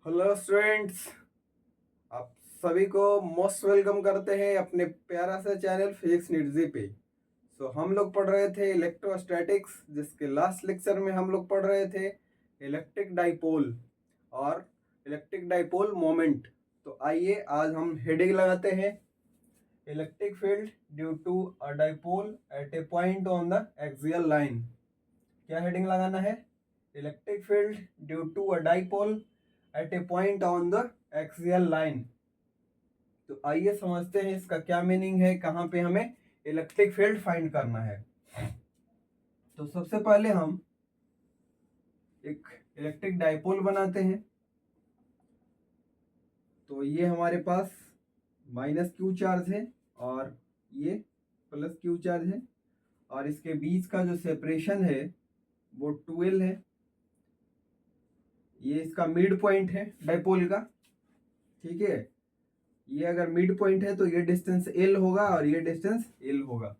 Hello students, आप सभी को मोस्ट वेलकम करते हैं अपने प्यारा सा चैनल फिजिक्स निडजी पे। हम लोग पढ़ रहे थे इलेक्ट्रोस्टैटिक्स, जिसके लास्ट लेक्चर में हम लोग पढ़ रहे थे इलेक्ट्रिक डाइपोल और इलेक्ट्रिक डाइपोल मोमेंट। तो आइए आज हम हेडिंग लगाते हैं, electric field due to a dipole at a point on the axial line. क्या हेडिंग लगाना है? Electric field due to a dipole at a point on the axial line. तो आइए समझते हैं इसका क्या मीनिंग है, कहाँ पे हमें इलेक्ट्रिक फील्ड फाइंड करना है। तो सबसे पहले हम एक इलेक्ट्रिक डाइपोल बनाते हैं। तो ये हमारे पास माइनस क्यू चार्ज है और ये प्लस क्यू चार्ज है, और इसके बीच का जो सेपरेशन है वो 2L है। ये इसका मिड पॉइंट है डाइपोल का, ठीक है। ये अगर मिड पॉइंट है तो ये डिस्टेंस L होगा और ये डिस्टेंस L होगा।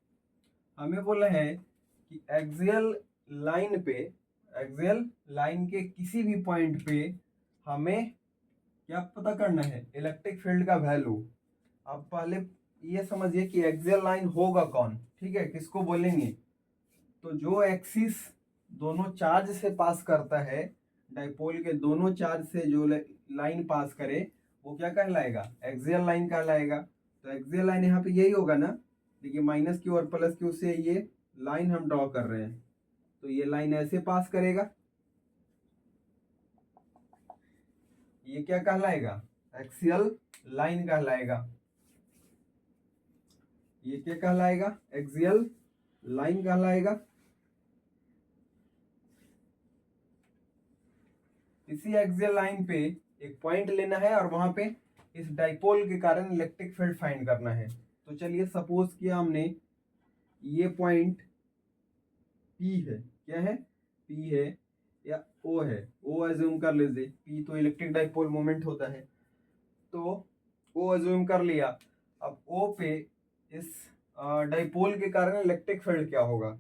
हमें बोला है कि एक्सियल लाइन के किसी भी पॉइंट पे हमें क्या पता करना है, इलेक्ट्रिक फील्ड का वैल्यू। अब पहले ये समझिए कि एक्सियल लाइन होगा कौन, ठीक है, किसको बोलेंगे। तो जो एक्सिस दोनों चार्ज से पास करता है, डाइपोल के दोनों चार्ज से जो लाइन पास करे वो क्या कहलाएगा? एक्सियल लाइन कहलाएगा। तो एक्सियल लाइन यहाँ पे यही होगा ना। देखिए माइनस क्यू और प्लस क्यू से ये लाइन हम ड्रॉ कर रहे हैं, तो ये लाइन ऐसे पास करेगा, ये क्या कहलाएगा? एक्सियल लाइन कहलाएगा। ये क्या कहलाएगा? एक्सियल लाइन कहलाएगा। इसी एक्सियल लाइन पे एक पॉइंट लेना है और वहां पे इस डाइपोल के कारण इलेक्ट्रिक फील्ड फाइंड करना है। तो चलिए सपोज किया हमने ये पॉइंट P है, क्या है? P है या O है, O एज्यूम कर लीजिए। P तो इलेक्ट्रिक डाइपोल मोमेंट होता है, तो O एज्यूम कर लिया। अब O पे इस डाइपोल के कारण इलेक्ट्रिक फील्ड क्या होगा?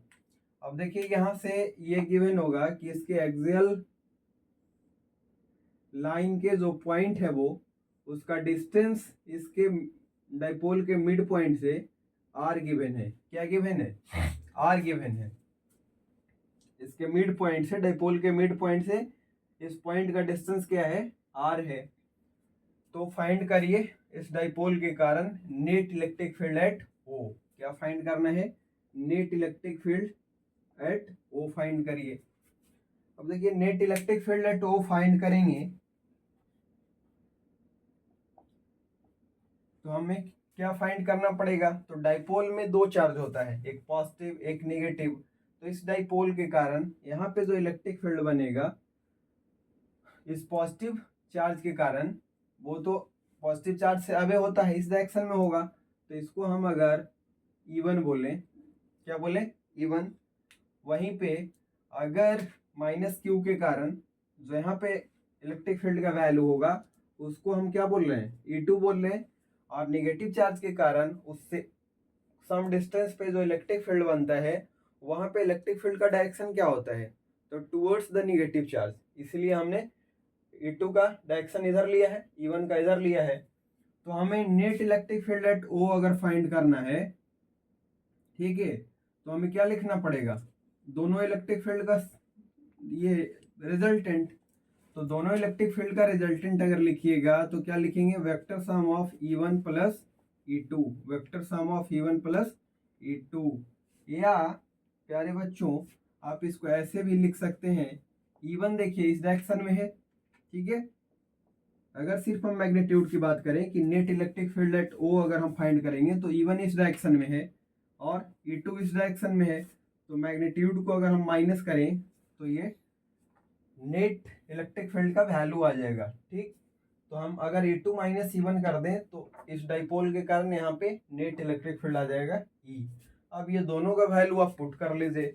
अब देखिए यहाँ से ये गिवन होगा कि इसके एक्सियल लाइन के जो पॉइंट है वो उसका डिस्टेंस इसके डाइपोल के मिड पॉइंट से R गिवन है। क्या गिवन है? R गिवन है। इसके मिड पॉइंट से, डाइपोल के मिड पॉइंट से इस पॉइंट का डिस्टेंस क्या है? R है। तो फाइंड करिए इस डाइपोल के कारण net electric field at O। क्या फाइंड करना है? Net electric field at O find करिए। अब देखिए net electric field at O find करेंगे तो हमें क्या फाइंड करना पड़ेगा? तो डाइपोल में दो चार्ज होता है, एक पॉजिटिव एक नेगेटिव। तो इस डाइपोल के कारण यहाँ पे जो इलेक्ट्रिक फील्ड बनेगा इस पॉजिटिव चार्ज के कारण, वो तो पॉजिटिव चार्ज से अवे होता है, इस डायरेक्शन में होगा। तो इसको हम अगर E1 बोले, क्या बोले? E1। वहीं पे अगर माइनस क्यू के कारण जो यहाँ पे इलेक्ट्रिक फील्ड का वैल्यू होगा उसको हम क्या बोल रहे हैं? E2 बोल रहे हैं। और नेगेटिव चार्ज के कारण उससे सम डिस्टेंस पे जो इलेक्ट्रिक फील्ड बनता है वहां पे इलेक्ट्रिक फील्ड का डायरेक्शन क्या होता है? तो टुवर्ड्स द नेगेटिव चार्ज। इसलिए हमने E2 का डायरेक्शन इधर लिया है, E1 का इधर लिया है। तो हमें net electric field at O अगर फाइंड करना है, ठीक है, तो हमें क्या लिखना पड़ेगा? दोनों इलेक्ट्रिक फील्ड का ये रिजल्टेंट। तो दोनों इलेक्ट्रिक फील्ड का रिजल्टेंट अगर लिखिएगा तो क्या लिखेंगे? Vector sum of E1 plus E2। Vector sum of E1 plus E2। या प्यारे बच्चों आप इसको ऐसे भी लिख सकते हैं, E1 देखिए इस डायरेक्शन में है, ठीक है। अगर सिर्फ हम मैग्नीट्यूड की बात करें कि net electric field at O अगर हम फाइंड करेंगे तो E1 इस डायरेक्शन में है और E2 इस डायरेक्शन में है। तो मैग्नीट्यूड को अगर हम माइनस करें तो ये नेट इलेक्ट्रिक फील्ड का वैल्यू आ जाएगा, ठीक। तो हम अगर E2 माइनस E1 कर दें तो इस डाइपोल के कारण यहाँ पे नेट इलेक्ट्रिक फील्ड आ जाएगा E। अब ये दोनों का वैल्यू आप पुट कर लीजिए।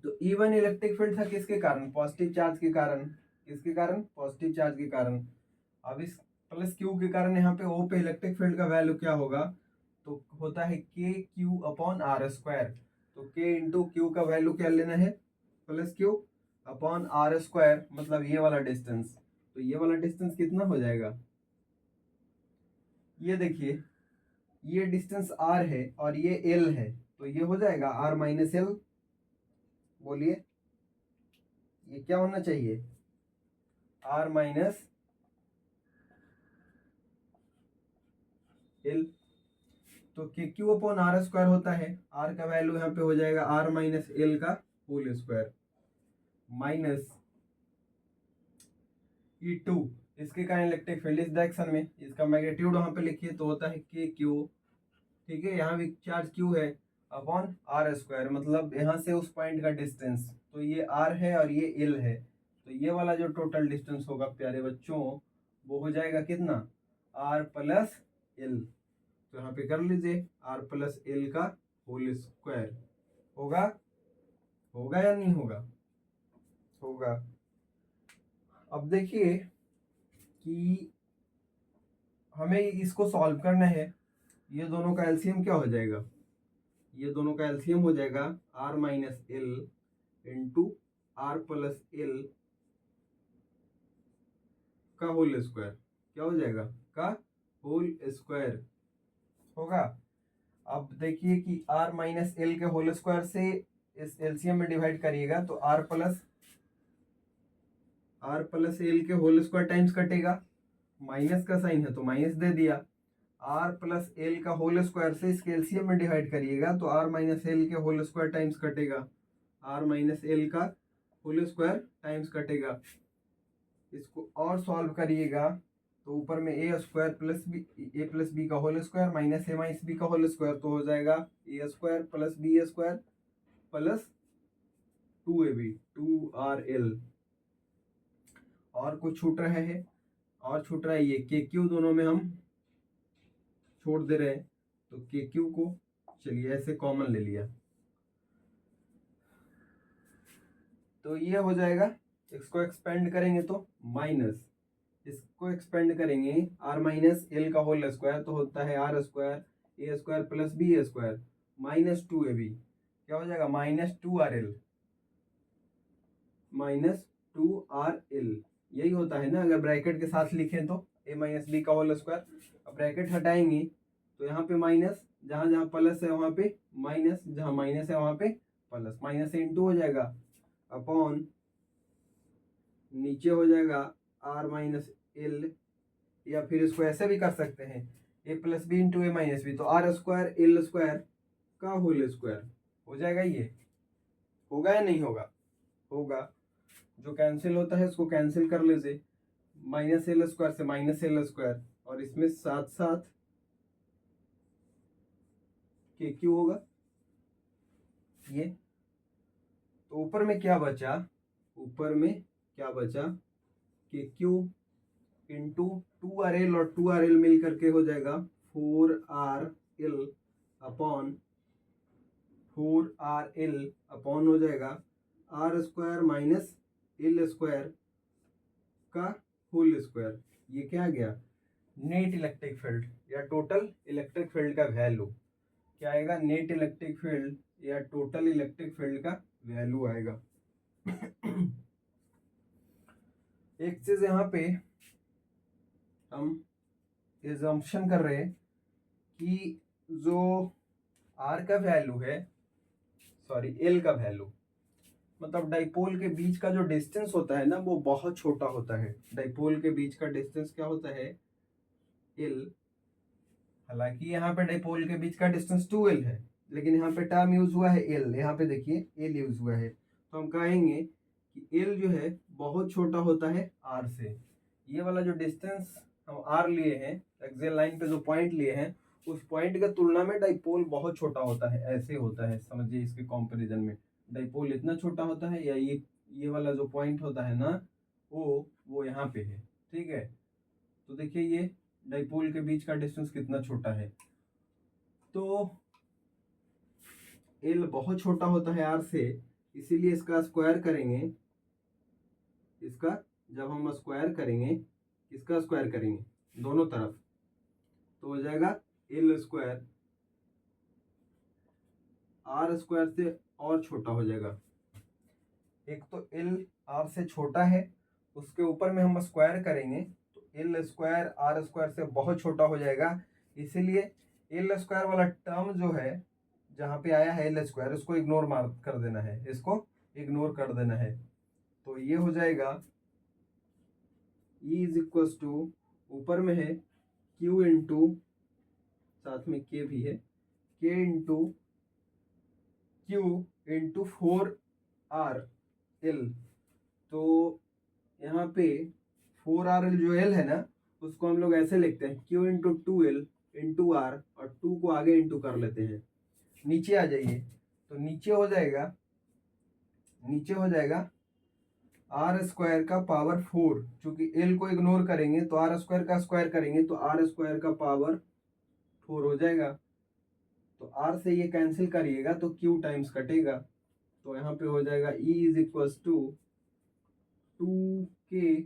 तो E1 इलेक्ट्रिक फील्ड था किसके कारण? पॉजिटिव चार्ज के कारण। किसके कारण? पॉजिटिव चार्ज के कारण। अब इस प्लस क्यू के कारण यहाँ पे O पे इलेक्ट्रिक फील्ड का वैल्यू क्या होगा? तो होता है KQ/R²। तो K इंटू क्यू का वैल्यू क्या लेना है? प्लस क्यू अपॉन R², मतलब ये वाला डिस्टेंस। तो ये वाला डिस्टेंस कितना हो जाएगा, ये देखिए ये डिस्टेंस r है और ये l है, तो ये हो जाएगा r माइनस एल। बोलिए ये क्या होना चाहिए, r माइनस एल। तो के क्यू अपॉन आर स्क्वायर होता है, r का वैल्यू यहाँ पे हो जाएगा r माइनस एल का होल स्क्वायर माइनस E2 इसके कारण इलेक्ट्रिक फील्ड इस डायरेक्शन में, इसका मैग्नीट्यूड वहां पे लिखिए तो होता है के क्यू, ठीक है, यहाँ भी चार्ज क्यू है अपॉन आर स्क्वायर, मतलब यहाँ से उस पॉइंट का डिस्टेंस, तो ये आर है और ये एल है, तो ये वाला जो टोटल डिस्टेंस होगा प्यारे बच्चों वो हो जाएगा कितना, आर प्लस एल। तो यहाँ पे कर लीजिए आर प्लस एल का होल स्क्वायर होगा, होगा या नहीं होगा, होगा। अब देखिए कि हमें इसको सॉल्व करना है, ये दोनों का एलसीएम क्या हो जाएगा, ये दोनों का एलसीएम हो जाएगा R minus L into R plus L का होल स्क्वायर, क्या हो जाएगा, का होल स्क्वायर होगा। अब देखिए कि आर माइनस एल के होल स्क्वायर से इस एलसीएम में डिवाइड करिएगा तो आर प्लस एल के होल स्क्वायर टाइम्स कटेगा, माइनस का साइन है तो माइनस दे दिया, आर प्लस एल का होल स्क्वायर से इसके एलसीएम में डिवाइड करिएगा तो आर माइनस एल के होल स्क्वायर टाइम्स कटेगा, आर माइनस एल का होल स्क्वायर टाइम्स कटेगा। इसको और सॉल्व करिएगा तो ऊपर में ए स्क्वायर प्लस बी का whole square minus A minus B का होल स्क्वायर, तो हो जाएगा A square plus B square plus 2ab 2rl। और कुछ छूट रहा है, और छूट रहा है ये के क्यू, दोनों में हम छोड़ दे रहे हैं तो के क्यू को चलिए ऐसे कॉमन ले लिया, तो ये हो जाएगा, इसको एक्सपेंड करेंगे तो माइनस, इसको एक्सपेंड करेंगे आर माइनस एल का होल स्क्वायर तो होता है R square A square plus B square minus 2ab, क्या हो जाएगा माइनस 2rl, माइनस 2rl, यही होता है ना, अगर ब्रैकेट के साथ लिखें तो ए माइनस बी का होल स्क्वायर। अब ब्रैकेट हटाएंगे तो यहाँ पे माइनस, जहाँ जहाँ प्लस है वहाँ पे माइनस, जहाँ माइनस है वहाँ पे प्लस, माइनस से इंटू हो जाएगा अपॉन नीचे हो जाएगा आर माइनस एल, या फिर इसको ऐसे भी कर सकते हैं ए प्लस बी इंटू ए माइनस बी, तो आर स्क्वायर एल स्क्वायर का होल स्क्वायर हो जाएगा, ये होगा या नहीं होगा, होगा। जो कैंसिल होता है उसको कैंसिल कर लीजिए, माइनस एल स्क्वायर से माइनस एल स्क्वायर, और इसमें साथ साथ के क्यू होगा ये, तो ऊपर में क्या बचा, ऊपर में क्या बचा, के क्यू इंटू 2rl, और 2rl मिल करके हो जाएगा 4rl अपॉन 4rl अपॉन हो जाएगा R square minus L square का होल स्क्वायर। ये क्या आ गया, नेट इलेक्ट्रिक फील्ड या टोटल इलेक्ट्रिक फील्ड का वैल्यू क्या आएगा, नेट इलेक्ट्रिक फील्ड या टोटल इलेक्ट्रिक फील्ड का वैल्यू आएगा। एक चीज यहाँ पे हम एजम्पशन कर रहे हैं कि जो आर का वैल्यू है, सॉरी एल का वैल्यू, मतलब डाइपोल के बीच का जो डिस्टेंस होता है ना वो बहुत छोटा होता है, डाइपोल के बीच का डिस्टेंस क्या होता है, एल। हालांकि यहाँ पे डाइपोल के बीच का डिस्टेंस 2l है, लेकिन यहाँ पे टर्म यूज हुआ है एल, यहाँ पे देखिए एल यूज हुआ है, तो हम कहेंगे कि एल जो है बहुत छोटा होता है आर से। ये वाला जो डिस्टेंस हम आर लिए हैं, एक्सियल लाइन पे जो पॉइंट लिए हैं, उस पॉइंट के तुलना में डाइपोल बहुत छोटा होता है, ऐसे होता है, समझिए इसके कंपैरिजन में डाइपोल इतना छोटा होता है, या ये वाला जो पॉइंट होता है ना वो यहाँ पे है, ठीक है। तो देखिए ये डाइपोल के बीच का डिस्टेंस कितना छोटा है, तो एल बहुत छोटा होता है आर से, इसीलिए इसका स्क्वायर करेंगे, इसका जब हम स्क्वायर करेंगे, इसका स्क्वायर करेंगे दोनों तरफ, तो हो जाएगा एल स्क्वायर, आर स्क्वायर से और छोटा हो जाएगा, एक तो एल आर से छोटा है उसके ऊपर में हम स्क्वायर करेंगे तो एल स्क्वायर आर स्क्वायर से बहुत छोटा हो जाएगा, इसीलिए एल स्क्वायर वाला टर्म जो है जहाँ पे आया है एल स्क्वायर, उसको इग्नोर मार कर देना है, इसको इग्नोर कर देना है। तो ये हो जाएगा E इज इक्वल टू, ऊपर में है Q इंटू, साथ में K भी है, K into Q into 4RL। तो यहाँ पे 4RL जो L है ना, उसको हम लोग ऐसे लिखते हैं Q into 2L into R, और 2 को आगे इंटू कर लेते हैं। नीचे आ जाइए, तो नीचे हो जाएगा आर स्क्वायर का पावर 4, चूंकि एल को इग्नोर करेंगे तो आर स्क्वायर का स्क्वायर करेंगे तो आर स्क्वायर का पावर 4 हो जाएगा। तो आर से ये कैंसिल करिएगा तो क्यू टाइम्स कटेगा, तो यहाँ पे हो जाएगा E is equal to 2K,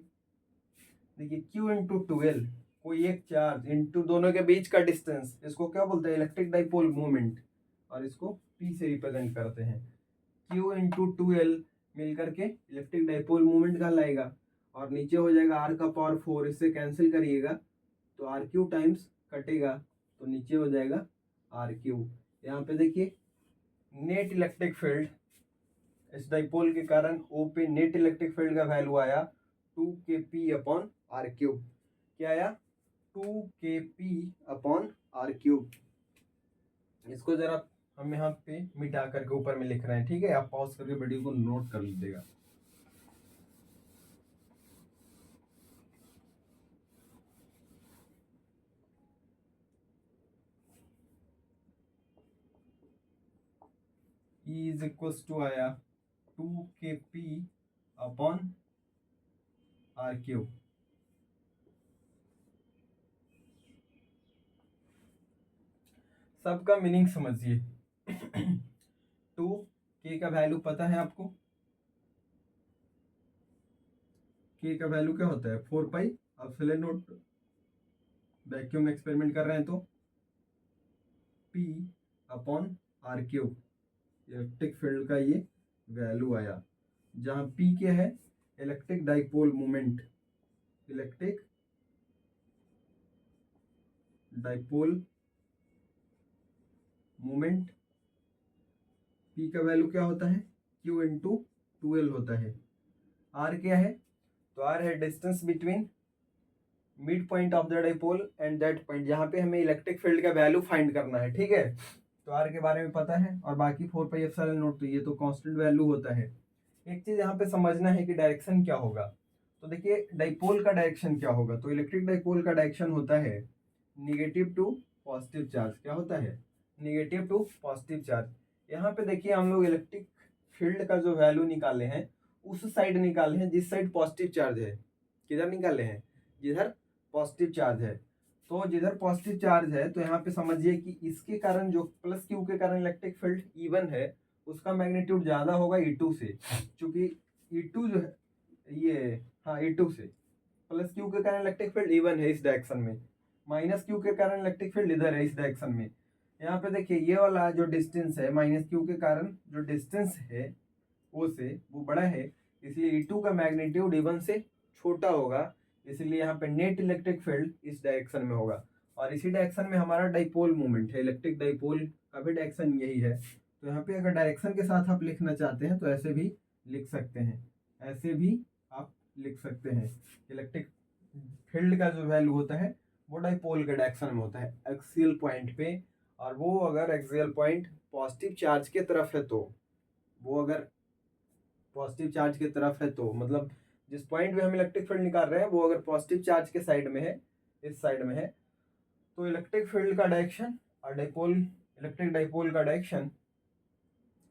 देखिए Q इंटू 2L, कोई एक चार्ज इंटू दोनों के बीच का डिस्टेंस, इसको क्या बोलते हैं, इलेक्ट्रिक डाइपोल मूवमेंट, और इसको P से रिप्रेजेंट करते हैं। Q इंटू 2L मिल करके इलेक्ट्रिक डाइपोल मूवमेंट कहलाएगा, और नीचे हो जाएगा R का पावर 4, इससे कैंसिल करिएगा तो RQ टाइम्स कटेगा, तो नीचे हो जाएगा RQ। यहाँ पे देखिए नेट इलेक्ट्रिक फील्ड, इस डाइपोल के कारण O पे नेट इलेक्ट्रिक फील्ड का वैल्यू आया 2kp अपॉन RQ। क्या आया, 2kp अपॉन RQ। इसको जरा हम यहाँ पे मिटा करके ऊपर में लिख रहे हैं, ठीक है, आप पॉज करके वीडियो को नोट कर लीजिएगा। E इज इक्वल टू आया 2kp अपॉन RQ। सबका मीनिंग समझिए। 2k का वैल्यू पता है आपको, k का वैल्यू क्या होता है 4 pi epsilon not, vacuum experiment कर रहे हैं तो p upon RQ, electric field का ये वैल्यू आया, जहां p क्या है, electric dipole moment, electric dipole moment, p का वैल्यू क्या होता है, q इंटू 2L होता है। r क्या है, तो r है distance between mid point of the dipole and that point, जहाँ पे हमें इलेक्ट्रिक फील्ड का वैल्यू फाइंड करना है, ठीक है। तो r के बारे में पता है, और बाकी 4 पाई एप्सिलॉन नॉट, तो ये तो कांस्टेंट वैल्यू होता है। एक चीज यहाँ पे समझना है कि डायरेक्शन क्या होगा। तो देखिए डाइपोल का डायरेक्शन क्या होगा, तो इलेक्ट्रिक डाइपोल का डायरेक्शन होता है निगेटिव टू पॉजिटिव चार्ज। क्या होता है, निगेटिव टू पॉजिटिव चार्ज। यहाँ पे देखिए हम लोग इलेक्ट्रिक फील्ड का जो वैल्यू निकाले हैं, उस साइड निकाले हैं जिस साइड पॉजिटिव चार्ज है। किधर निकाले हैं, जिधर पॉजिटिव चार्ज है। तो जिधर पॉजिटिव चार्ज है तो यहाँ पे समझिए कि इसके कारण जो प्लस क्यू के कारण इलेक्ट्रिक फील्ड E1 है, उसका मैग्नीट्यूड ज्यादा होगा E2 से, क्योंकि E2 जो है ये, हाँ E2 से, प्लस क्यू के कारण इलेक्ट्रिक फील्ड E1 है इस डायरेक्शन में, माइनस क्यू के कारण इलेक्ट्रिक फील्ड इधर है इस डायरेक्शन में। यहाँ पे देखिए ये वाला जो डिस्टेंस है, माइनस क्यू के कारण जो डिस्टेंस है ओ से वो बड़ा है, इसलिए E2 का मैग्नीट्यूड E1 से छोटा होगा, इसलिए यहाँ पे नेट इलेक्ट्रिक फील्ड इस डायरेक्शन में होगा। और इसी डायरेक्शन में हमारा डाइपोल मूवमेंट है, इलेक्ट्रिक डाइपोल का भी डायरेक्शन यही है। तो यहाँ पे अगर डायरेक्शन के साथ आप लिखना चाहते हैं तो ऐसे भी लिख सकते हैं, ऐसे भी आप लिख सकते हैं। इलेक्ट्रिक फील्ड का जो वैल्यू होता है वो डाइपोल के डायरेक्शन में होता है एक्सियल पॉइंट पे, और वो अगर एक्सियल पॉइंट पॉजिटिव चार्ज की तरफ है तो, वो अगर पॉजिटिव चार्ज की तरफ है तो, मतलब जिस पॉइंट पे हम इलेक्ट्रिक फील्ड निकाल रहे हैं वो अगर पॉजिटिव चार्ज के साइड में है, इस साइड में है, तो इलेक्ट्रिक फील्ड का डायरेक्शन और डाइपोल, इलेक्ट्रिक डाइपोल का डायरेक्शन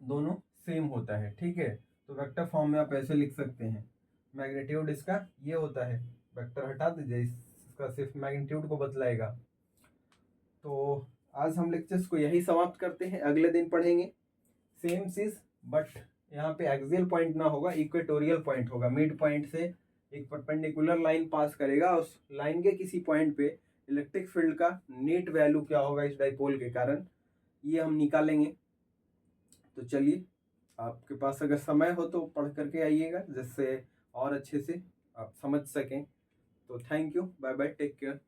दोनों सेम होता है, ठीक है। तो वेक्टर फॉर्म में आप ऐसे लिख सकते हैं, मैग्नीट्यूड इसका ये होता है, वेक्टर हटा दीजिए, इसका सिर्फ मैग्नीट्यूड को बतलाएगा। तो आज हम लेक्चर्स को यही समाप्त करते हैं, अगले दिन पढ़ेंगे सेम चीज, बट यहाँ पे एक्सियल पॉइंट ना होगा, इक्वेटोरियल पॉइंट होगा। मिड पॉइंट से एक परपेंडिकुलर लाइन पास करेगा, उस लाइन के किसी पॉइंट पे इलेक्ट्रिक फील्ड का नेट वैल्यू क्या होगा इस डाइपोल के कारण, ये हम निकालेंगे। तो चलिए, आपके पास अगर समय हो तो पढ़ करके आइएगा, जिससे और अच्छे से आप समझ सकें। तो thank you, bye bye, take care.